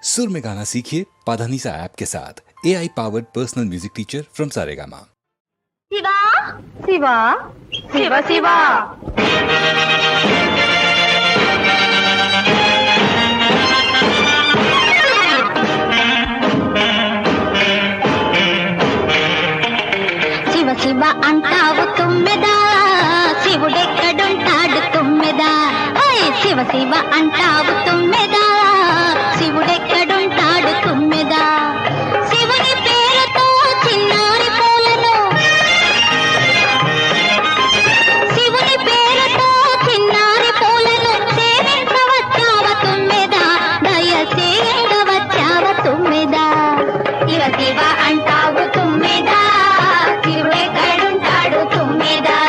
सुर में गाना सीखिए पाधानीसा ऐप के साथ AI powered personal music teacher from Saregama. Shiva Shiva Shiva Shiva Shiva Shiva అంటావు తుమ్మెదా శివుడెక్కడుంటాడు తుమ్మెదా శివ శివ అంటావు తుమ్మెదా శివుడెక్కడుంటాడు తుమ్మెదా శివుని పేరుతో చిన్నారి పూలను శివుని పేరుతో చిన్నారి పూలను సేవించవచ్చావ తుమ్మెదా దయచేయంగవచ్చావ తుమ్మెదా శివ శివ అంటావు తుమ్మెదా శివుడెక్కడుంటాడు తుమ్మెదా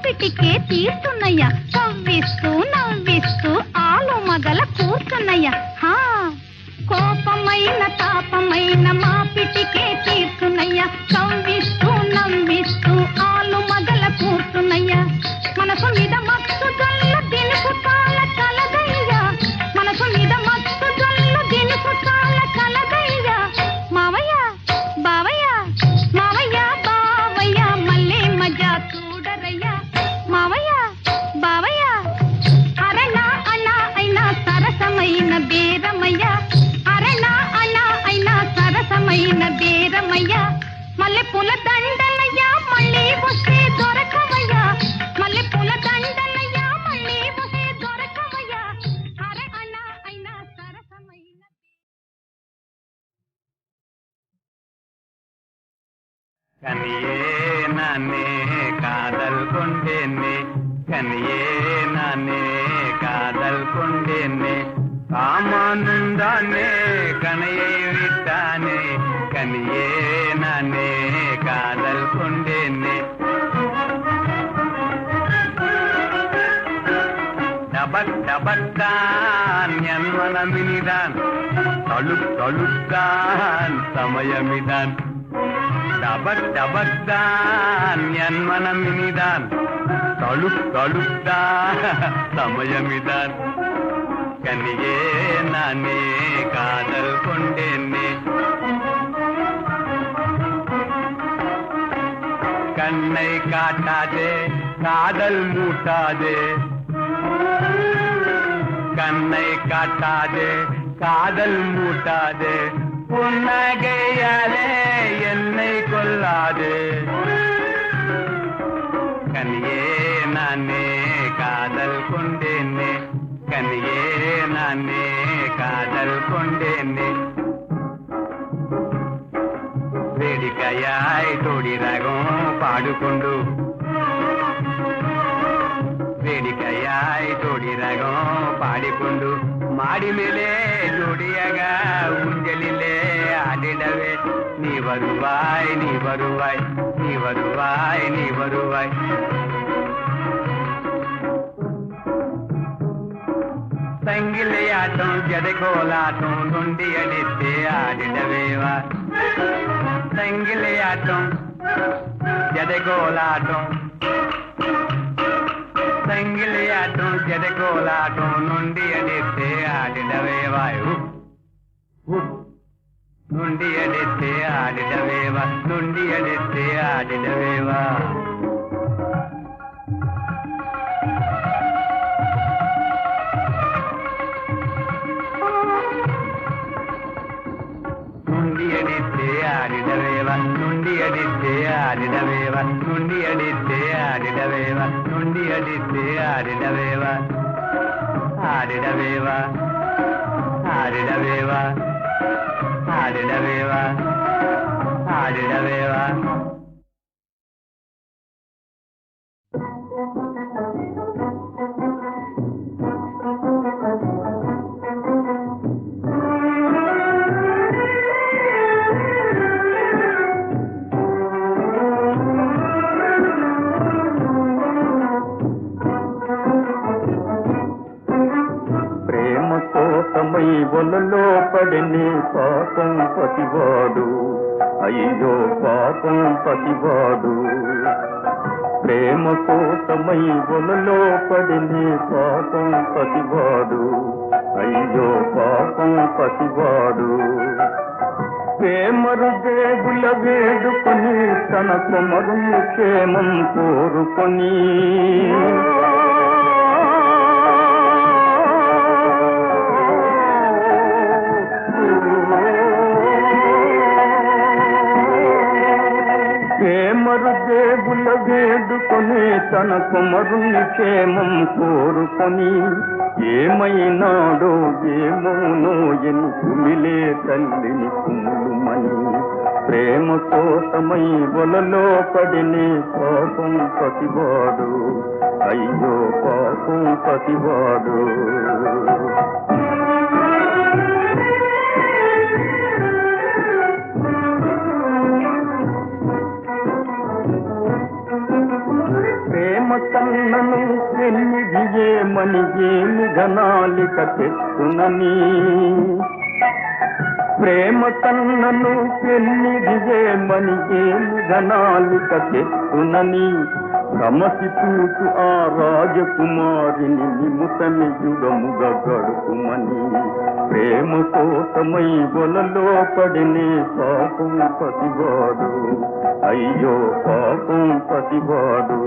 తీపికే తీస్తున్నయ్యా, కవ్విస్తూ నవ్విస్తూ ఆలు మగల కూర్చున్నయ్యా. కోపమైన తాపమైన మా పిటికే తీర్చున్నయ్యా. నవ్విస్తూ నవ్విస్తూ ఆలు మగల కూర్చున్నయ్యా మనసు మీద మత్తు జల్లు దినుసు కాల కలదయ్యా మనసు మీద మత్తు జల్లు దినుసు కాల కలదయ్యా మావయ్య బావయ్య మావయ్య బావయ్య మళ్ళీ మజా చూడరయ్యా మావయ్య బావయ్య అరణ అణ అయినా సరసమైన బేరమయ్య అరణ అణ అయినా సరసమైన బేరమయ్య మల్లె పూల దండలయ్యా మళ్ళీ వస్తే దొరకవయ్యా మల్లె పూల దండలయ్యా మళ్ళీ వస్తే దొరకవయ్యా అర అణ అయినా సరసమైన கனியே நானே காதல் கொண்டேனே கனியே நானே காதல் கொண்டேனே காமானுந்தானே கனையை விட்டானே கனியே நானே காதல் கொண்டேனே டபக் டபக்தான் என் மனமினிதான் தழுக் தழுக்கான் சமயமிதான் டபக் டபக்தான் என் மனமினிதான் தழுக் தழுக்தான் சமயமிதான் கனியே நானே காதல் கொண்டேனே கண்ணை காட்டாதே காதல் மூட்டாதே கண்ணை காட்டாதே காதல் மூட்டாதே புன்னகையாலே என்னை கொல்லாதே கனியே நானே காதல் கொண்டேனே கனியே நானே காதல் கொண்டேனே వేడికయాయ్ తోడి రాగం పాడుకుండు వేడికయాయ్ తోడి రాగం పాడికుండు మాడి మేలే జోడియగా ఉంజలిలే ఆడిడవే நீ வருவாய் நீ வருவாய் நீ வருவாய் நீ வருவாய் సంగిలియాటం జడకోలాటం నుండి అడితే ఆడిడవేవా సంగిలియాటం జడకోలాటం సంగిలియాటం జడకోలాటం నుండి అడితే ఆడిడవేవా నుండి అడితే ఆడిడవేవా నుండి అడితే ఆడిడవేవా నుండి అడితే ఆడిడవేవా నుండి అడితే ఆడిడవేవా నుండి అడితే ఆడిడవేవా నుండి అడితే ఆడిడవేవా ఆడిడవేవా ఆడిడవేవా ఆడిడవేవా ఆడిడవేవా కోసమై వలలో పడిని పాపం పతివాడు అయ్యో పాపం పతివాడు ప్రేమ కోసమై వలలో పడిని పాపం పతివాడు అయ్యో పాపం పతివాడు ప్రేమరు దేవుల వేడుకొని తన కుమరు క్షేమం కోరుకొని ప్రేమరు దేవుల వేడుకొని తన కుమరుని క్షేమం కోరుకొని ఏమైనాడో ఏమోనో ఎని కుమిలే తల్లిని కుములుమని ప్రేమ కోసమై వలలో పడిని పాపం పతివాడు అయ్యో పాపం పతివాడు ప్రేమ కన్నను ఎన్నిదియేమని ఏమి ఘనాలిక తెచ్చునని ప్రేమ కన్నను పెన్నిదియేమని ఏమి ఘనాలిక చెప్పునని రమసి చూచు ఆ రాజకుమారిని నిముతని యుగముగా గడుపుమని ప్రేమ కోసమై వలలో పడినే పాపం పతివాడు అయ్యో పాపం పతివాడు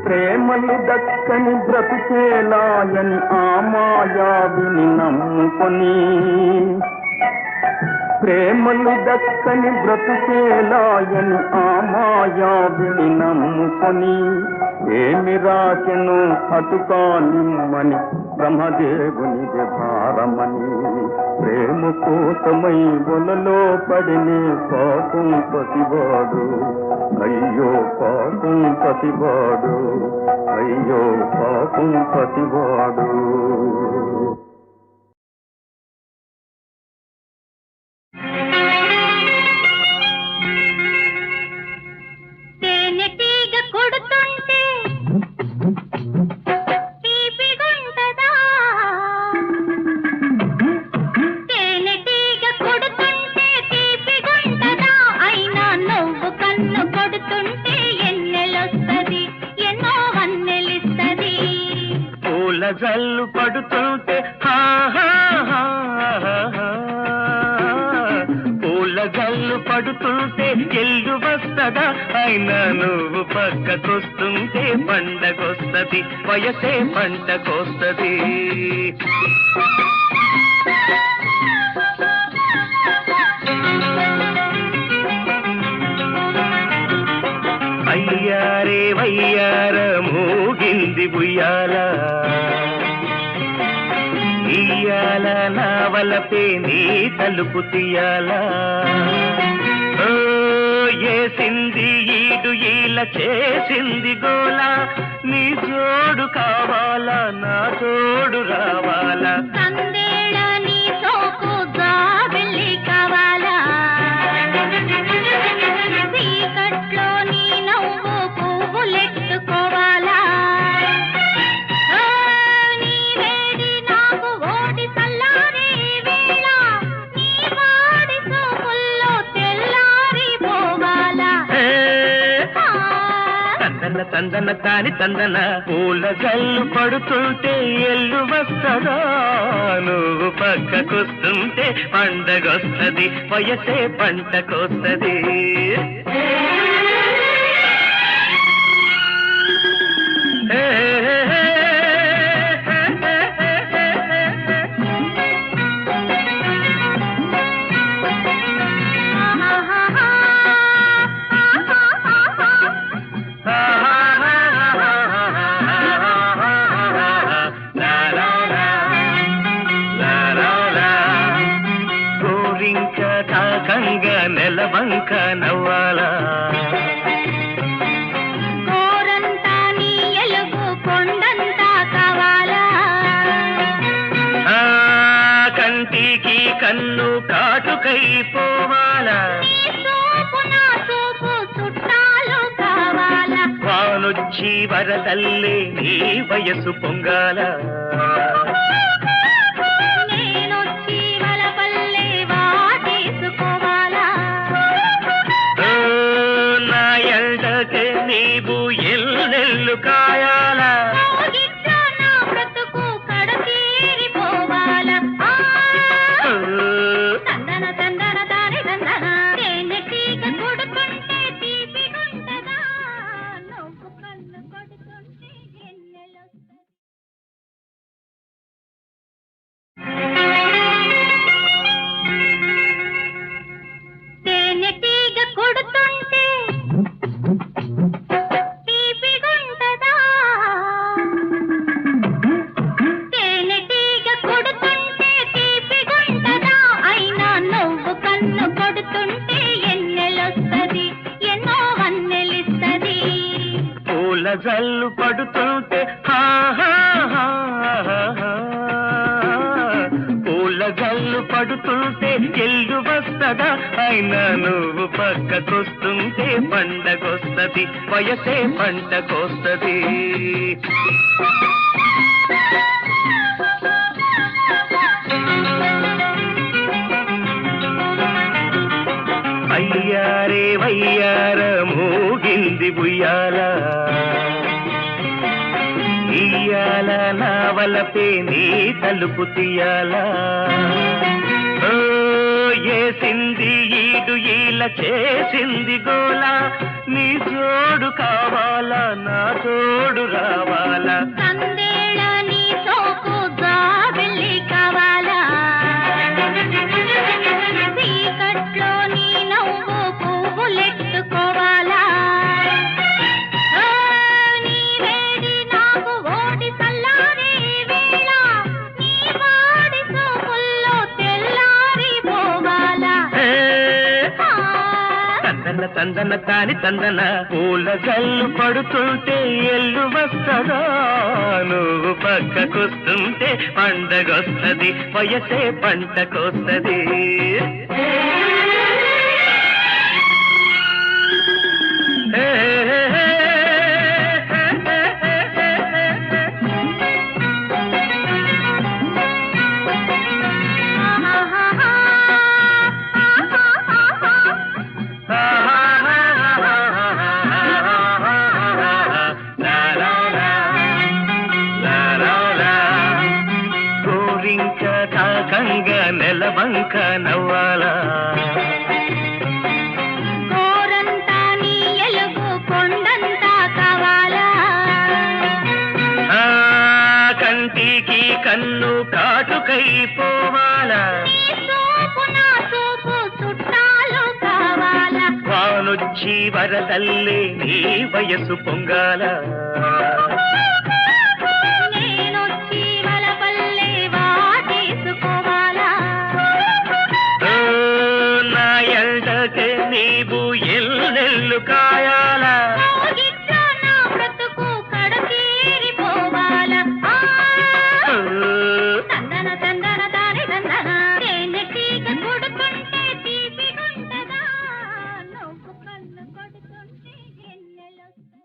ప్రేమలు దక్కని బ్రతుకేలాయని ఆ మాయావిని నమ్ముకొని ప్రేమలు దక్కని బ్రతుకేలాయని ఆ మాయావిని నమ్ముకొని ఏమి రాకెను అటుకానిమ్మని బ్రహ్మదేవునిదే భారమని ప్రేమ కోసమై వలలో పడినే పాపం పతివాడు అయ్యో పాపం పతివాడు అయ్యో పాపం పతివాడు తేనెటీగ కొడుతుంటే తీపిగుంటదా తేనెటీగ కొడుతుంటే తీపిగుంటదా అయినా నువ్వు కన్ను కొడుతుంటే ఎన్నెలొస్తది ఎన్నో వన్నెలిస్తది పూల జల్లు పడుతుంటే పూల జల్లు పడుతుంటే ఎల్లు వస్తదా అయినా నువ్వు పక్కకొస్తుంటే పండగొస్తది వయసే పంటకొస్తది అయ్యారే వయ్యార మూగింది బుయ్యాల ఇయ్యాల నా వలపే నీ తలుపు తీయాల ఏసింది ఈడు ఈల చేసింది గోల నీ జోడు కావాలా నా తోడు రావాలా సందేళ నీ సోకుగా వెళ్ళి కావాలా చీకట్లో నీ నవ్వు పువ్వులెట్టుకోవాలా నీ వేడి నాకు ఓడి చల్లారే వేళ నీ వాడి సోపుల్లో తెల్లారి పోవాలా తందన తందన కాని తందన పూల జల్లు పడుతుంటే ఎల్లు వస్తదా నువ్వు పక్కకొస్తుంటే పండగొస్తది వయసే పంటకొస్తది గోరింక తాకంగా నెలవంక నవ్వాలా కోరంతా నీ ఎలుగు కొండంతా కావాలా కంటికి కన్ను కాటుకైపోవాలా నీ సోపు నా సోపు చుట్టాలు కావాలా వానొచ్చి వరదల్లే నీ వయసు పొంగాల నేనొచ్చి వలపల్లె వాటేసుకోవాలా నా ఎండకే నీవు ఎల్లెల్లు కాయాలా గిట్లా నా బ్రతుకు కడతీరిపోవాలా తందన తందన దాని తందన తేనెటీగ కొడుతుంటే తీపిగుంటదా నువ్వు కన్ను కొడుతుంటే ఎన్నెలొస్తది తేనెటీగ కొడుతుంటే తీపిగుంటదా తేనెటీగ కొడుతుంటే తీపిగుంటదా అయినా నువ్వు కన్ను కొడుతుంటే ఎన్నెలొస్తది ఎన్నో వన్నెలిస్తది పూల జల్లు పడుతుంటే పూల జల్లు పడుతుంటే ఎల్లు వస్తదా అయినా నువ్వు పక్కకొస్తుంటే పండగొస్తది వయసే పంటకొస్తది అయ్యారే వయ్యార మూగింది బుయ్యాల ఇయ్యాల నావలపే నీ తలుపు తీయాల ఏసింది ఈడు ఈల చేసింది గోల నీ జోడు కావాలా నా తోడు రావాలా సందేళ నీ సోకు జాబిల్లి కావాలా చీకట్లో నీ నవ్వు పువ్వులెట్టుకోవాలా నీ వేడి నాకు ఓడి చల్లారే వేళ నీ వాడి సోపుల్లో తెల్లారి పోవాలా తందన తందన తాని తందన పూల జల్లు పడుతుంటే ఎల్లు వస్తదా నువ్వు పక్కకొస్తుంటే పండగొస్తది వయసే పంటకొస్తది నెలవంక నవ్వాలా గోరంతా నీ ఎలుగు కొండంతా కావాలా కంటికి కన్ను కాటుకైపోవాలా నీ సోపు నా సోపు చుట్టాలు కావాలా వానొచ్చి వరదల్లే నీ వయసు పొంగాల నేనొచ్చి వలపల్లె వాటేసుకోవాలా నా ఎండకే నీవు ఎల్లెల్లు కాయాలా గిట్ల నా బ్రతుకు కడతీరిపోవాలా తందన తందన దాని తందన తేనెటీగ కొడుతుంటే తీపిగుంటదా నువ్వు కన్ను కొడుతుంటే ఎన్నెలొస్తది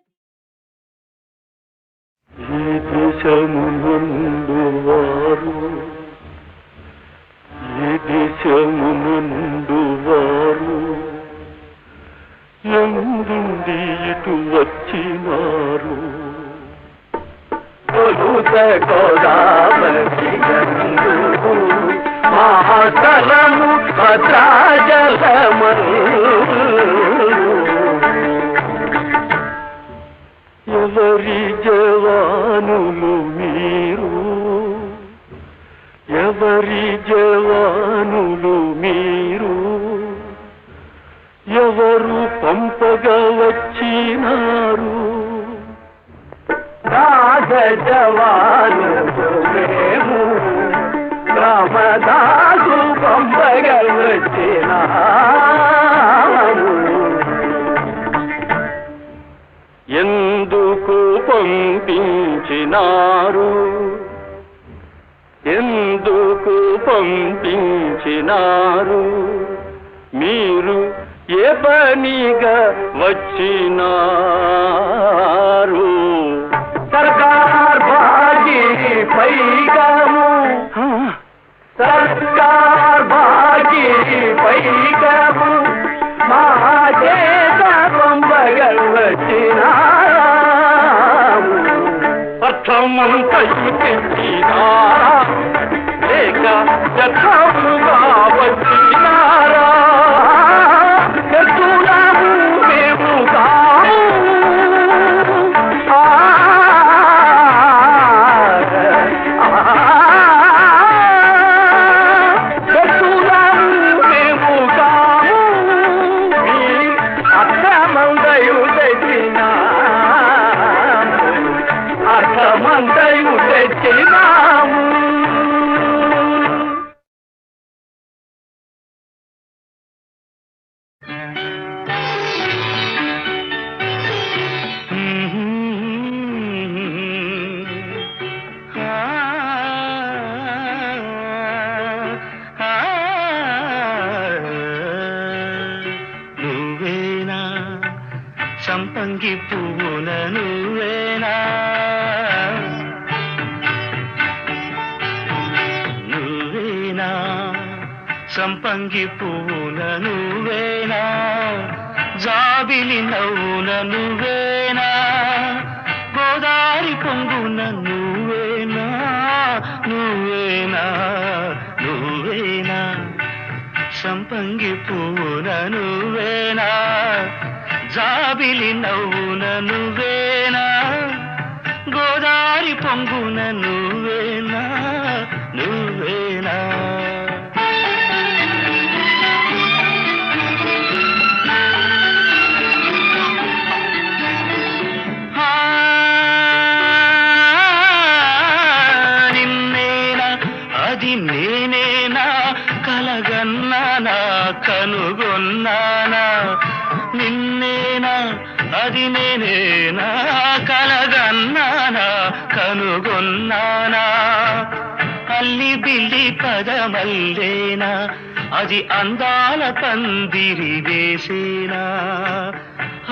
ఈ దేశమునందు వారు ఈ దేశమునందు వారు ఎందుండి ఇటు వచ్చినారు మహాతలము ఎవరి జవానులు మీరు ఎవరి జవానులు మీరు ఎవరు పంపగా వచ్చినారు రాజ జవానులు మేము రామదాసు పంపగా వచ్చినారు ఎందుకు పంపించినారు ఎందుకు పంపించినారు మీరు ఏ పనిగా వచ్చినారు సర్కార్ బాజీ పైగాము సర్కార్ బాజీ పైగాము మా చేత పంపగల్ వచ్చినారు అర్థమంతా ఇచ్చినారా లేక యథాముగా వచ్చినారా ఎత్తులాము మేము కాము ఎత్తులాము మేము కాము మీ అర్థమందయు తెచ్చినాము అర్థమందయు తెచ్చినాము సంపంగి పువ్వున నువ్వేనా నువ్వేనా సంపంగి పువ్వున నువ్వేనా జాబిలి నవ్వున నువ్వేనా గోదారి పొంగున నువ్వేనా నువ్వేనా నువ్వేనా సంపంగి పువ్వున నువ్వేనా జాబిలి నవ్వున నువ్వేనా గోదారి పొంగున నువ్వేనా నువ్వేనా నిన్నేనా అది నేనేనా కలగన్నానా కనుగొన్నానా నిన్నేనా అది నేనేనా కలగన్నానా కనుగొన్నానా అల్లి బిల్లి పదమల్లేనా అది అందాల పందిరి వేసేనా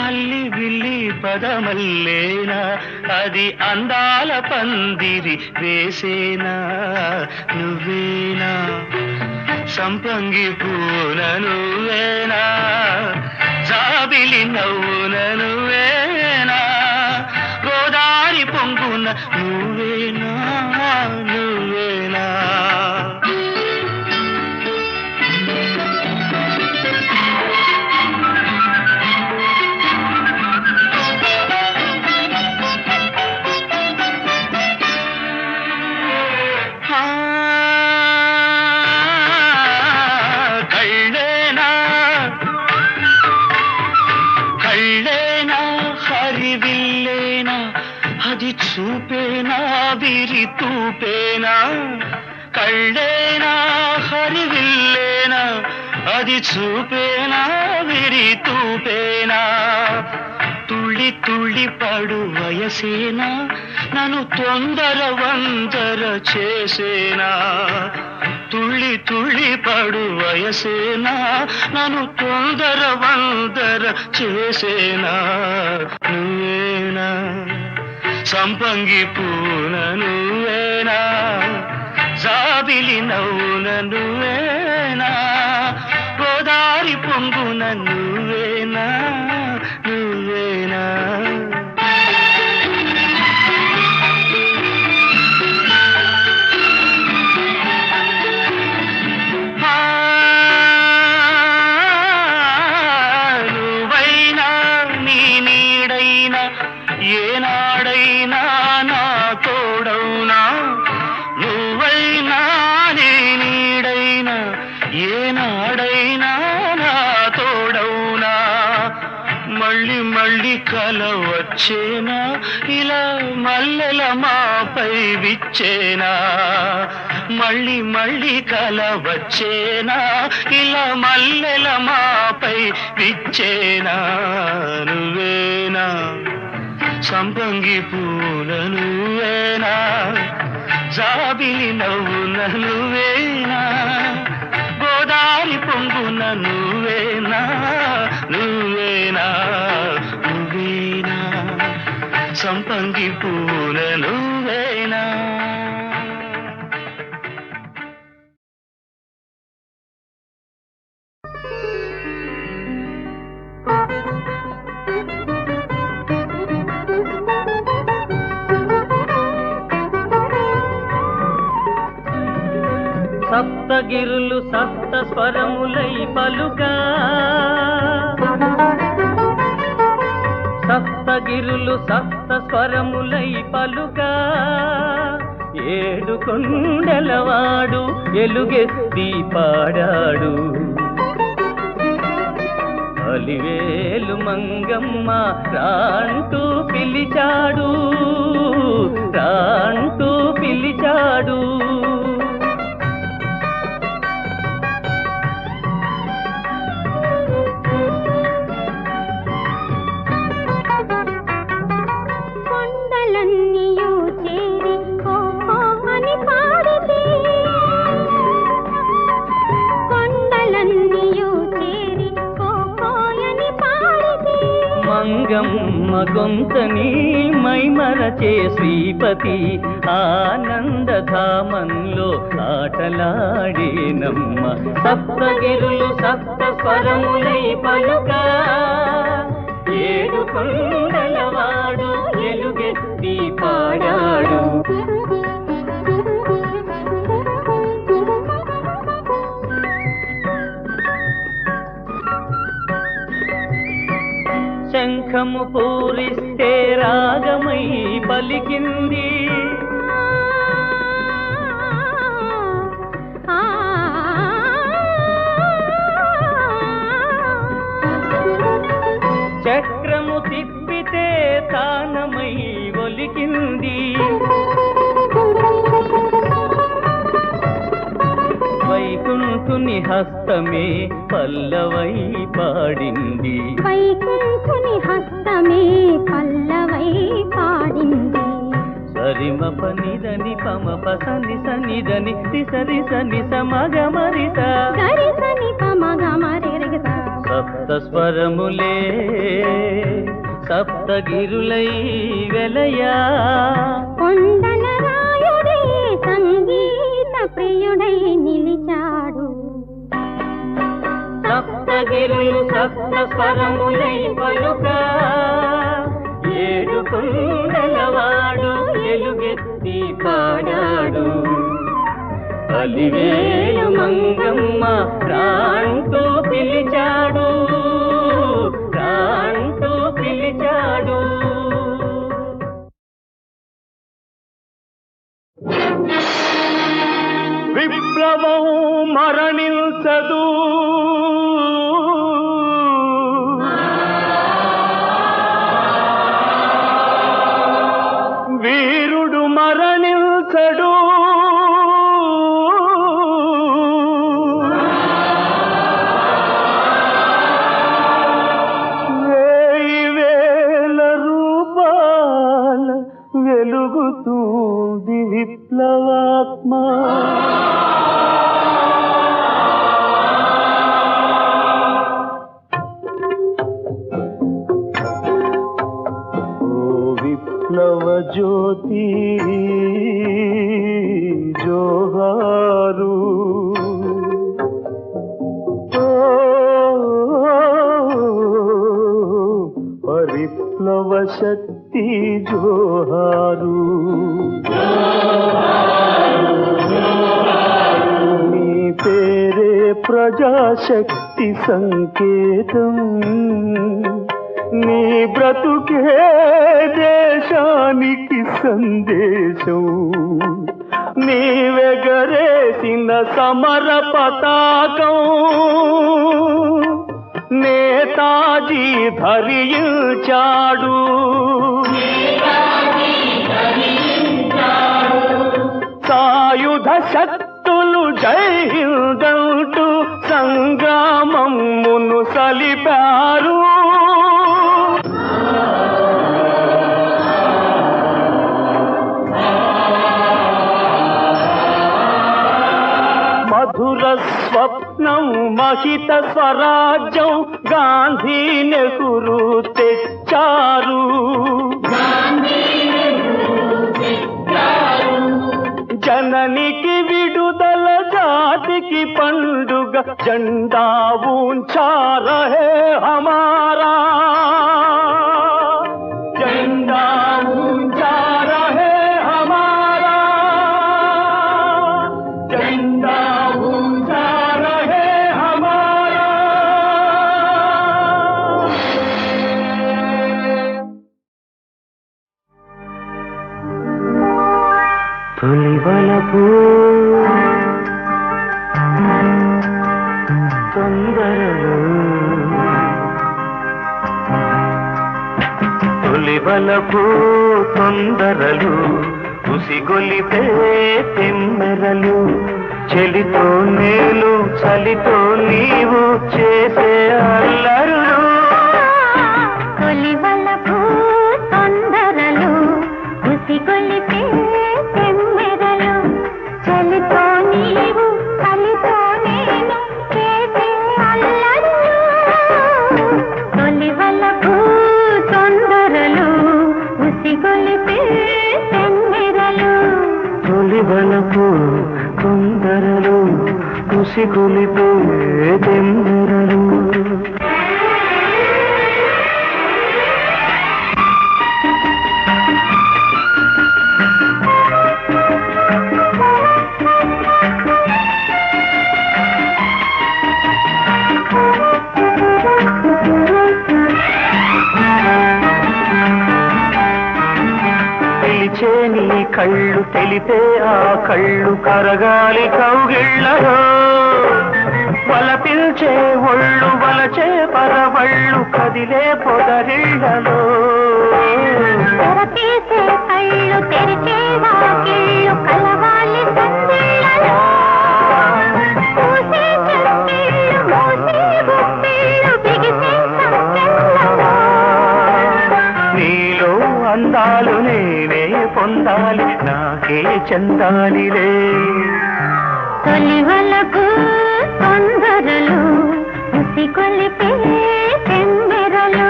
అల్లి బిల్లి పదమల్లేనా అది అందాల పందిరి వేసేనా నువ్వేనా సంపంగి పూన నువ్వేనా జాబిలి నవ్వున నువ్వేనా గోదారి పొంగున నువ్వేనా నువ్వేనా అది చూపేనా విరి తూపేనా కళ్ళేనా హరివిల్లేనా అది చూపేనా విరి తూపేనా తుళ్ళి తుళ్ళి పడు వయసేనా నన్ను తొందర వందర చేసేనా తుళ్ళి తుళ్ళి పడు వయసేనా నన్ను తొందర వందర చేసేనా నువ్వేనా సంపంగి పూన నువ్వేనా జాబిలి నవ్వున నువ్వేనా గోదారి పొంగున నువ్వేనా నువ్వేనా నువ్వైనా నీ నీడైనా ఏనాడైనా నా తోడవునా నువ్వైనా నీ నీడైనా ఏనాడైనా నా తోడవునా మళ్ళీ మళ్ళీ కల వచ్చేనా ఇలా మల్లెల మాపై విచ్చేనా మళ్ళీ మళ్ళీ కల వచ్చేనా ఇలా మల్లెల మాపై విచ్చేనా నువ్వేనా సంపంగి పూల నువ్వేనా జాబిలి నవ్వున నువ్వేనా గోదారి పొంగున నువ్వేనా నువ్వేనా నువ్వేనా సంపంగి పూల నువ్వేనా సప్తగిరులు సప్త స్వరములై పలుగా సప్తగిరులు సప్త స్వరములై పలుగా ఏడు కొండలవాడు ఎలుగెత్తి పాడాడు అలివేలు మంగమ్మ రాంటూ పిలిచాడు రాంటూ పిలిచాడు మంగమ్మ మంతని మైమరచే శ్రీపతి ఆనందధామంలో ఆటలాడేనమ్మ సప్తగిరులు సప్త స్వరములై పలుకా ఏడు కొండలవాడు ఎలుగెత్తి పాడాడు శంఖము పూరిస్తే రాగమై పలికింది చక్రము తిప్పితే తానమై ఒలికింది వైకుంఠుని హస్తమే పల్లవై పాడింది వైకుంఠుని హస్తమే పల్లవై పాడింది సరిమ పనిదని పమ పసని సనిదని తిసరి సని సమగమరిత గరిసని పమగమరిగత సప్త స్వరములే సప్తగిరులై వెలయా కొండల రాయుడే సంగీత ప్రియుడై నిలిచాడు సప్తగిరులు సప్త స్వరములై పలుకా ఏడు కొండలవాడు ఎలుగెత్తి పాడాడు అలివేలు మంగమ్మ రాంటూ పిలిచాడు రాంటూ పిలిచాడు విప్లవం మరణించదు వీరుడు మరణించడు వేల రూపాల వెలుగుతుంది విప్లవాత్మ విప్లవ జ్యోతి జోహారు పరిప్లవ శక్తి జోహారు నీ పేరే ప్రజాశక్తి సంకేతం నీ బ్రతుకే దేశానికి సందేశం నీవెగరేసిన సమర పతాకం నేతాజీ ధరించాడు సాయుధ శక్తులు జై హిందంటూ సంగ్రామమును సలిపారు మధుర స్వప్నం మహిత స్వరాజ్యం గాంధీ నెహ్రూ తెచ్చారు జననికి విడుదల జాతికి పండుగ జెండా ఊంచా రహే హమారా జెండా ఊంచా రహే హమారా జెండా ఊంచా రహే హమారా తొలి వలపు తొందరలు తొలి వలపు తొందరలు ఉసిగొలిపే తెమ్మెరలు చెలితో నేను చలితో నీవు చేసే అల్లరులు కొలివలపు తొందరలు ఉసిగొలిపే తెమ్మెరలు చలితో నీవు చలితో నేను చేసే అల్లరులు కొలివలపు తొందరలు తొలివలపు తొందరలు ఉసిగొలిపే తెమ్మెరలు పిలిచే నీ కళ్ళు తెలితే ఆ కళ్ళు కరగాలి కౌగిళ్ళలో వలపిల్చే ఒళ్ళు వలచే పరవళ్ళు కదిలే పొదరిళ్ళలో తెరపీసే కళ్ళు తెరిచే వాకిళ్ళు కలవాలి సందిళ్ళలో పూసే చక్కిళ్ళు మూసే గుప్పిళ్ళు బిగిసే సంకెళ్ళలో నీలో అందాలు నేనే పొందాలి నాకే చెందాలిలే తొలివలకు తొందరలు ఉసిగొలిపే తెమ్మెరలు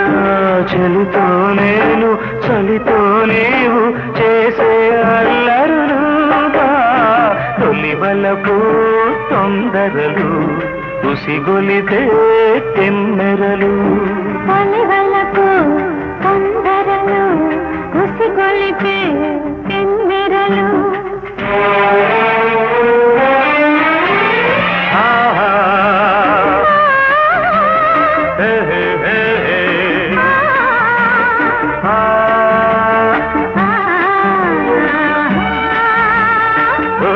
చలితో నేను చలితో నీవు చేసే అల్లరులుగా తొలివలపు తొందరలు ఉసిగొలితే తెమ్మెరలు తొలివలకు తొందరలు ఉసిగొలిపే తెమ్మెరలు ఆహా హే హే హే హే. ఆ ఓ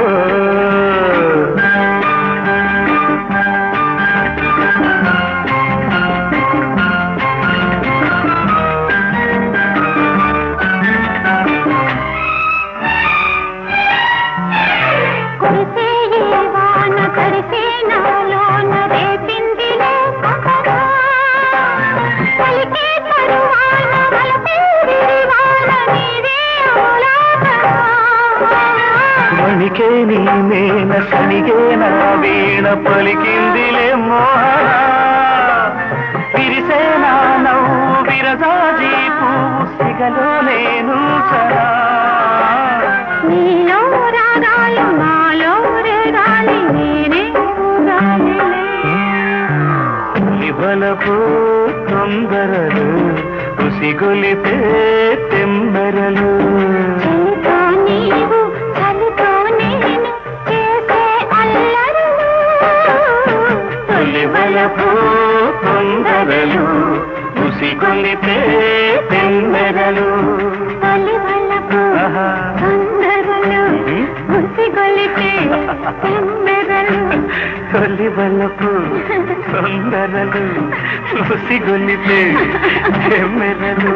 కురిసే ఏ వాన తడిసే నాలోన రేపిందిలే సహనా పలికే తరువాన వలపే విరివాన నీవే ఆలాపనా మణికే నీ మేన సనిగే నా వీణ పలికిందిలే మోహన విరిసే నా నవ్వు విరజాజీ పువ్వు సిగలో నేను సరా నీలో రాగాలు నాలో రేగాలి నేనే ఊగాలిలే తొలివలపు తొందరలు ఉసిగొలిపే తెమ్మెరలు చలితో నీవు చలితో నేను చేసే అల్లరులు తొలివలపు తొందరలు ఉసిగొలిపే తెమ్మెరలు తొలివలపు ఆహా. తొందరలు ఉసిగొలిపే తెమ్మెరలు తొలివలపు తొందరలు ఉసిగొలిపే తెమ్మెరలు